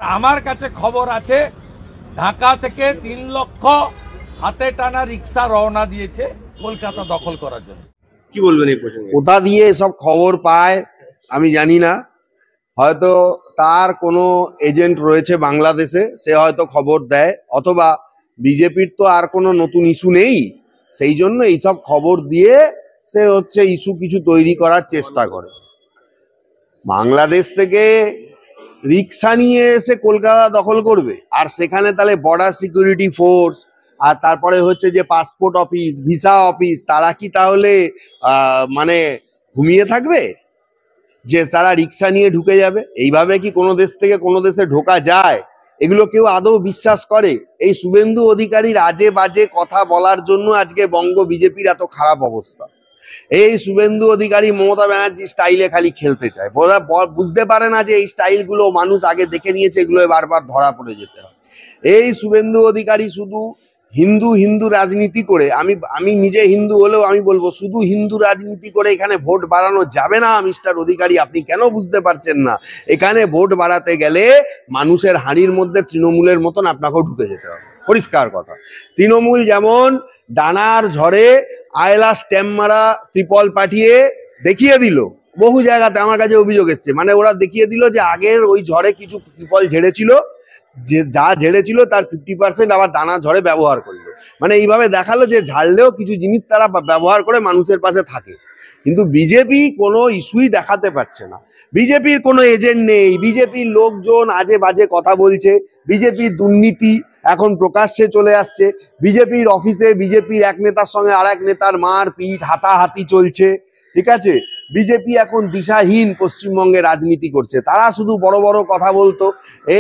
আমার কাছে খবর আছে ঢাকা থেকে 3 লক্ষ হাতে টানা রিক্সা রওনা দিয়েছে কলকাতা দখল করার জন্য। কি বলবেন এই প্রসঙ্গে? কোথা দিয়ে সব খবর পায় আমি জানি না, হয়তো তার কোনো এজেন্ট রয়েছে বাংলাদেশে, সে হয়তো খবর দেয়, অথবা বিজেপির তো আর কোনো নতুন ইস্যু নেই, সেই জন্য এইসব খবর দিয়ে সে হচ্ছে ইস্যু কিছু তৈরি করার চেষ্টা করে। বাংলাদেশ থেকে রিক্সা নিয়ে এসে কলকাতা দখল করবে, আর সেখানে তাহলে বর্ডার সিকিউরিটি ফোর্স আর তারপরে হচ্ছে যে পাসপোর্ট অফিস, ভিসা অফিস, তারা কি তাহলে মানে ঘুমিয়ে থাকবে যে তারা রিক্সা নিয়ে ঢুকে যাবে? এইভাবে কি কোনো দেশ থেকে কোনো দেশে ঢোকা যায়? এগুলো কেউ আদৌ বিশ্বাস করে? এই শুভেন্দু অধিকারীর আজে বাজে কথা বলার জন্য আজকে বঙ্গ বিজেপির এত খারাপ অবস্থা। এই শুভেন্দু অধিকারী মমতা ব্যানার্জি স্টাইলে খালি খেলতে চায়, ওরা বুঝতে পারে না যে এই স্টাইলগুলো মানুষ আগে দেখে নিয়েছে, এগুলো বারবার ধরা পড়ে যেতে হয়। এই শুভেন্দু অধিকারী শুধু হিন্দু হিন্দু রাজনীতি করে, আমি নিজে হিন্দু হলেও আমি বলবো শুধু হিন্দু রাজনীতি করে এখানে ভোট বাড়ানো যাবে না মিস্টার অধিকারী। আপনি কেন বুঝতে পারছেন না? এখানে ভোট বাড়াতে গেলে মানুষের হাঁড়ির মধ্যে তৃণমূলের মতন আপনাকেও ঢুকে যেতে হবে, পরিষ্কার কথা। তৃণমূল যেমন ডানার ঝড়ে আয়লা স্ট্যাম্প মারা ত্রিপল পাঠিয়ে দেখিয়ে দিল, বহু জায়গাতে আমার কাছে অভিযোগ এসছে, মানে ওরা দেখিয়ে দিল যে আগের ওই ঝড়ে কিছু ত্রিপল ঝেড়েছিল, যে যা ঝেড়েছিল তার 50% আবার দানা ঝড়ে ব্যবহার করলো। মানে এইভাবে দেখালো যে ঝাড়লেও কিছু জিনিস তারা ব্যবহার করে মানুষের পাশে থাকে। কিন্তু বিজেপি কোনো ইস্যুই দেখাতে পারছে না, বিজেপির কোনো এজেন্ট নেই, বিজেপির লোকজন আজে বাজে কথা বলছে, বিজেপির দুর্নীতি এখন প্রকাশ্যে চলে আসছে, বিজেপির অফিসে বিজেপির এক নেতার সঙ্গে আর এক নেতার মারপিট হাতাহাতি চলছে, ঠিক আছে? বিজেপি এখন দিশাহীন পশ্চিমবঙ্গে রাজনীতি করছে। তারা শুধু বড় বড় কথা বলতো,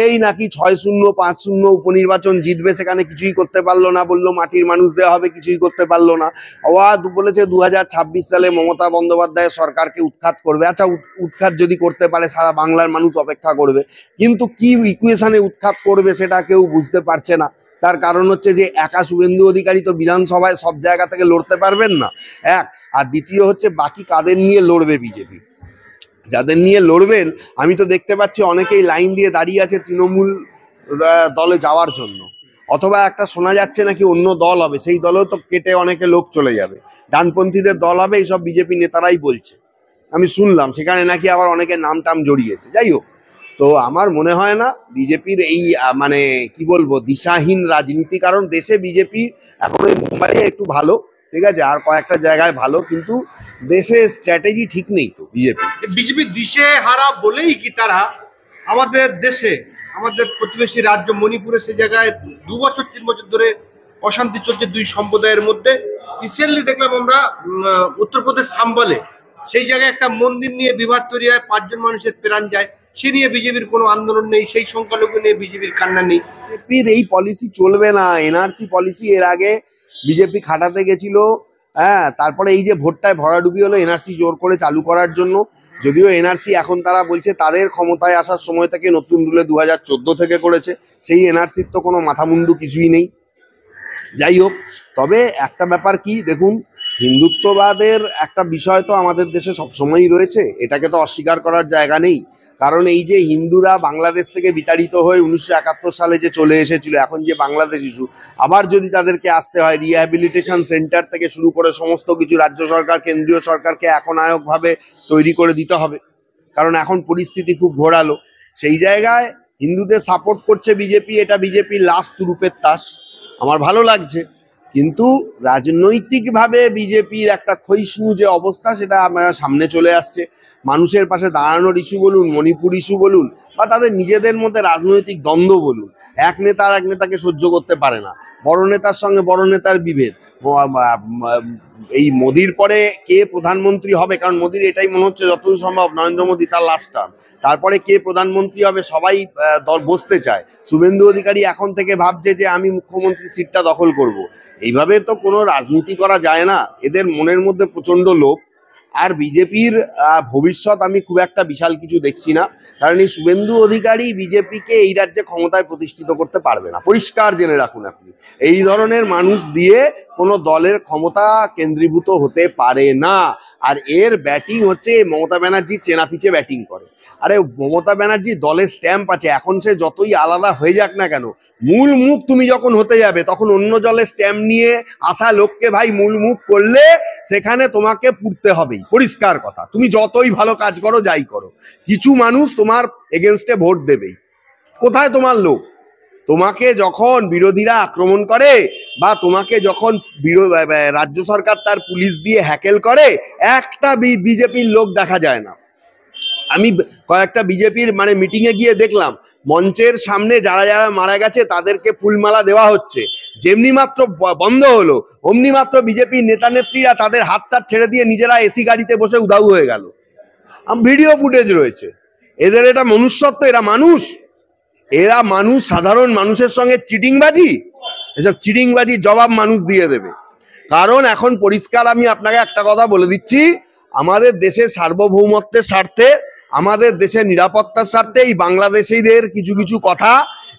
এই নাকি 6-0 5-0 উপনির্বাচন জিতবে, সেখানে কিছুই করতে পারলো না, বললো মাটির মানুষ দেওয়া হবে, কিছুই করতে পারলো না। বলেছে 2026 সালে মমতা বন্দ্যোপাধ্যায় সরকারকে উৎখাত করবে। আচ্ছা, উৎখাত যদি করতে পারে সারা বাংলার মানুষ অপেক্ষা করবে, কিন্তু কি ইকুয়েশনে উৎখাত করবে সেটা কেউ বুঝতে পারছে না। তার কারণ হচ্ছে যে একা শুভেন্দু অধিকারী তো বিধানসভায় সব জায়গা থেকে লড়তে পারবেন না, এক। আর দ্বিতীয় হচ্ছে বাকি কাদের নিয়ে লড়বে বিজেপি? যাদের নিয়ে লড়বেন আমি তো দেখতে পাচ্ছি অনেকেই লাইন দিয়ে দাঁড়িয়ে আছে তৃণমূল দলে যাওয়ার জন্য, অথবা একটা শোনা যাচ্ছে নাকি অন্য দল হবে, সেই দলেও তো কেটে অনেকে লোক চলে যাবে, ডানপন্থীদের দল হবে, এইসব বিজেপি নেতারাই বলছে, আমি শুনলাম সেখানে নাকি আবার অনেকের নাম টাম জড়িয়েছে। যাই হোক, তো আমার মনে হয় না বিজেপির এই মানে কি বলবো দিশাহীন রাজনীতি, কারণ দেশে বিজেপি এখন ওই মুম্বাইয়ে একটু ভালো, ঠিক আছে, আর কয়েকটা জায়গায় ভালো, কিন্তু দেশে স্ট্র্যাটেজি ঠিক নেই তো বিজেপি দিশে হারা বলেই কি তারা আমাদের দেশে, আমাদের প্রতিবেশী রাজ্য মণিপুরে সে জায়গায় 2 বছর 3 বছর ধরে অশান্তি চলছে দুই সম্প্রদায়ের মধ্যে। রিসেন্টলি দেখলাম আমরা উত্তরপ্রদেশ সাম্বলে সেই জায়গায় একটা মন্দির নিয়ে বিবাদ তৈরি হয়, 5 জন মানুষের প্রাণ যায়, সে নিয়ে বিজেপির কোনো আন্দোলন নেই, সেই সংখ্যালঘু নিয়ে বিজেপির কান্না নেই। বিজেপির এই পলিসি চলবে না। এনআরসি পলিসি এর আগে বিজেপি খাটাতে গেছিল, হ্যাঁ, তারপরে এই যে ভোটটায় ভরাডুবি হলো এনআরসি জোর করে চালু করার জন্য, যদিও এনআরসি এখন তারা বলছে তাদের ক্ষমতায় আসার সময় থেকে নতুন রুলে 2014 থেকে করেছে, সেই এনআরসির তো কোনো মাথামুন্ডু কিছুই নেই। যাই হোক, তবে একটা ব্যাপার কি দেখুন, হিন্দুত্ববাদের একটা বিষয় তো আমাদের দেশে সবসময়ই রয়েছে, এটাকে তো অস্বীকার করার জায়গা নেই। কারণ এই যে হিন্দুরা বাংলাদেশ থেকে বিতাড়িত হয়ে 1971 সালে যে চলে এসেছিল, এখন যে বাংলাদেশ ইস্যু, আবার যদি তাদেরকে আসতে হয়, রিহ্যাবিলিটেশন সেন্টার থেকে শুরু করে সমস্ত কিছু রাজ্য সরকার কেন্দ্রীয় সরকারকে একনায়কভাবে তৈরি করে দিতে হবে, কারণ এখন পরিস্থিতি খুব ঘোরালো। সেই জায়গায় হিন্দুদের সাপোর্ট করছে বিজেপি, এটা বিজেপির লাস্ট রূপের তাস, আমার ভালো লাগছে। কিন্তু রাজনৈতিকভাবে বিজেপির একটা ক্ষয়িষ্ণু যে অবস্থা সেটা আপনার সামনে চলে আসছে। মানুষের পাশে দাঁড়ানোর ইস্যু বলুন, মণিপুর ইস্যু বলুন, বা তাদের নিজেদের মধ্যে রাজনৈতিক দ্বন্দ্ব বলুন, এক নেতা আর এক নেতাকে সহ্য করতে পারে না, বড় নেতার সঙ্গে বড় নেতার বিভেদ, এই মোদির পরে কে প্রধানমন্ত্রী হবে, কারণ মোদির এটাই মনে হচ্ছে যতদূর সম্ভব নরেন্দ্র মোদী তার লাস্ট টার্ম, তারপরে কে প্রধানমন্ত্রী হবে সবাই দল বসতে চায়। শুভেন্দু অধিকারী এখন থেকে ভাবছে যে আমি মুখ্যমন্ত্রী সিটটা দখল করব। এইভাবে তো কোনো রাজনীতি করা যায় না। এদের মনের মধ্যে প্রচণ্ড লোভ, আর বিজেপির ভবিষ্যৎ আমি খুব একটা বিশাল কিছু দেখছি না, কারণ এই শুভেন্দু অধিকারী বিজেপিকে এই রাজ্যে ক্ষমতায় প্রতিষ্ঠিত করতে পারবে না। পরিষ্কার জেনে রাখুন আপনি, এই ধরনের মানুষ দিয়ে কোনো দলের ক্ষমতা কেন্দ্রীভূত হতে পারে না। আর এর ব্যাটিং হচ্ছে মমতা ব্যানার্জির চেনাপিচে ব্যাটিং করে। আরে মমতা ব্যানার্জি দলের স্ট্যাম্প আছে, এখন সে যতই আলাদা হয়ে যাক না কেন, মূল মুখ তুমি যখন হতে যাবে তখন অন্য দলের স্ট্যাম্প নিয়ে আসা লোককে ভাই মূল মুখ করলে সেখানে তোমাকে পুড়তে হবেই, পরিষ্কার কথা। তুমি যতই ভালো কাজ করো যাই করো, কিছু মানুষ তোমার এগেনস্টে ভোট দেবেই। কোথায় তোমার লোক? তোমাকে যখন বিরোধীরা আক্রমণ করে বা তোমাকে যখন রাজ্য সরকার তার পুলিশ দিয়ে হ্যাকেল করে, একটা বিজেপির লোক দেখা যায় না। আমি কয়েকটা বিজেপির মিটিংয়ে গিয়ে দেখলাম, মঞ্চের সামনে যারা যারা মারা গেছে তাদেরকে ফুলমালা দেওয়া হচ্ছে। যেমনি মাত্র বন্ধ হলো অমনি মাত্র বিজেপির নেতা নেত্রীরা তাদের হাত তাত ছেড়ে দিয়ে নিজেরা এসি গাড়িতে বসে উধাও হয়ে গেল। ভিডিও ফুটেজ রয়েছে। এদের এটা মনুষ্যত্ব? এরা মানুষ সাধারণ মানুষের সঙ্গে চিটিংবাজি, এসব চিটিংবাজির জবাব মানুষ দিয়ে দেবে। কারণ এখন পরিষ্কার আমি আপনাকে একটা কথা বলে দিচ্ছি, আমাদের দেশের সার্বভৌমত্বের স্বার্থে, আমাদের দেশের নিরাপত্তার স্বার্থে এই বাংলাদেশিদের কিছু কিছু কথা,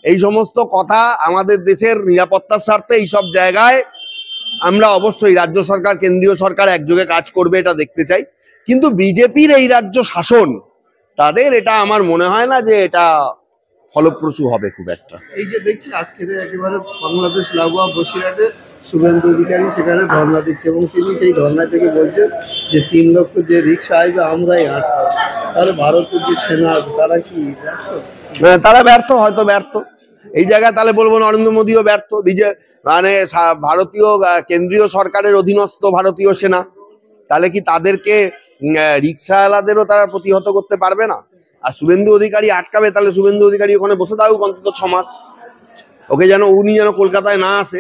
এই সমস্ত কথা আমাদের দেশের নিরাপত্তার স্বার্থে এইসব জায়গায় আমরা অবশ্যই রাজ্য সরকার কেন্দ্রীয় সরকার একযোগে কাজ করবে, এটা দেখতে চাই। কিন্তু বিজেপির এই রাজ্য শাসন, তাদের এটা আমার মনে হয় না যে এটা ফলপ্রসূ হবে খুব একটা। এই যে দেখছি আজকের একেবারে বাংলাদেশ লাগোয়া বসিরহাটে শুভেন্দু অধিকারী সেখানে ধর্ণা দিচ্ছে এবং তিনি সেই ধর্ণা থেকে বলছেন যে 3 লক্ষ যে রিক্সা আসবে আমরাই আটকাবো। তাহলে ভারতের যে সেনা আছে তারা কি ব্যর্থ? তারা ব্যর্থ, হয়তো ব্যর্থ। এই জায়গায় তাহলে বলবো নরেন্দ্র মোদীও ব্যর্থ। ভারতীয় কেন্দ্রীয় সরকারের অধীনস্থ ভারতীয় সেনা, তাহলে কি তাদেরকে রিক্সাওয়ালাদেরও তারা প্রতিহত করতে পারবে না? আর শুভেন্দু অধিকারী আটকাবে, তাহলে শুভেন্দু অধিকারী ওখানে বসে থাকুক অন্তত 6 মাস। ওকে উনি যেন কলকাতায় না আসে,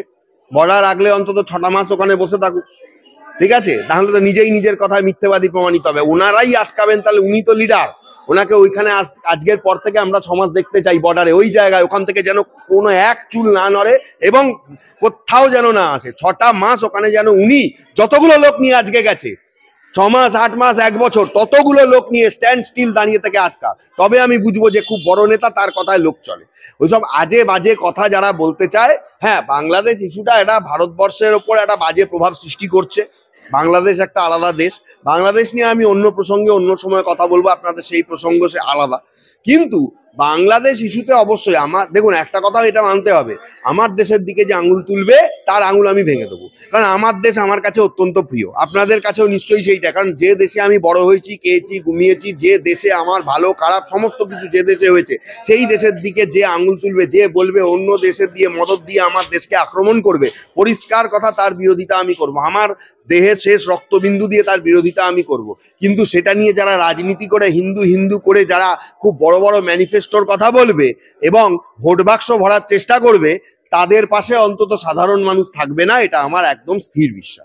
বর্ডার রাখলে অন্তত 6টা মাস ওখানে বসে থাকুক, ঠিক আছে? তাহলে তো নিজেই নিজের কথায় মিথ্যেবাদী প্রমাণিত হবে। ওনারাই আটকাবেন, তাহলে উনি তো লিডার। ওনাকে ওইখানে আজকের পর থেকে আমরা 6 মাস দেখতে চাই বর্ডারে, ওই জায়গায়, ওখান থেকে যেন কোনো এক চুল না নড়ে এবং কোথাও যেন না আসে। 6টা মাস ওখানে যেন উনি যতগুলো লোক নিয়ে আজকে গেছে, 6 মাস 8 মাস 1 বছর, ততগুলো লোক নিয়ে স্ট্যান্ড স্টিল দাঁড়িয়ে থেকে আটকা, তবে আমি বুঝবো যে খুব বড় নেতা, তার কথায় লোক চলে। ওইসব আজে বাজে কথা যারা বলতে চায়, হ্যাঁ বাংলাদেশ ইস্যুটা এটা ভারতবর্ষের ওপর একটা বাজে প্রভাব সৃষ্টি করছে। বাংলাদেশ একটা আলাদা দেশ, বাংলাদেশ নিয়ে আমি অন্য প্রসঙ্গে অন্য সময় কথা বলবো, আপনাদের সেই প্রসঙ্গ সে আলাদা। কিন্তু বাংলাদেশ ইস্যুতে অবশ্যই দেখুন একটা কথা এটা মানতে হবে, আমার দেশের দিকে যে আঙুল তুলবে তার আঙুল আমি ভেঙে দেবো। কারণ আমার দেশ আমার কাছে অত্যন্ত প্রিয়, আপনাদের কাছেও নিশ্চয়ই সেইটা। কারণ যে দেশে আমি বড় হয়েছি, খেয়েছি, ঘুমিয়েছি, যে দেশে আমার ভালো খারাপ সমস্ত কিছু যে দেশে হয়েছে, সেই দেশের দিকে যে আঙুল তুলবে, যে বলবে অন্য দেশের দিয়ে মদদ দিয়ে আমার দেশকে আক্রমণ করবে, পরিষ্কার কথা তার বিরোধিতা আমি করব। আমার দেহের শেষ রক্তবিন্দু দিয়ে তার বিরোধিতা আমি করব। কিন্তু সেটা নিয়ে যারা রাজনীতি করে হিন্দু হিন্দু করে যারা খুব বড় বড় ম্যানিফেস্টোর কথা বলবে এবং ভোট বাক্স ভরার চেষ্টা করবে, তাদের পাশে অন্তত সাধারণ মানুষ থাকবে না, এটা আমার একদম স্থির বিশ্বাস।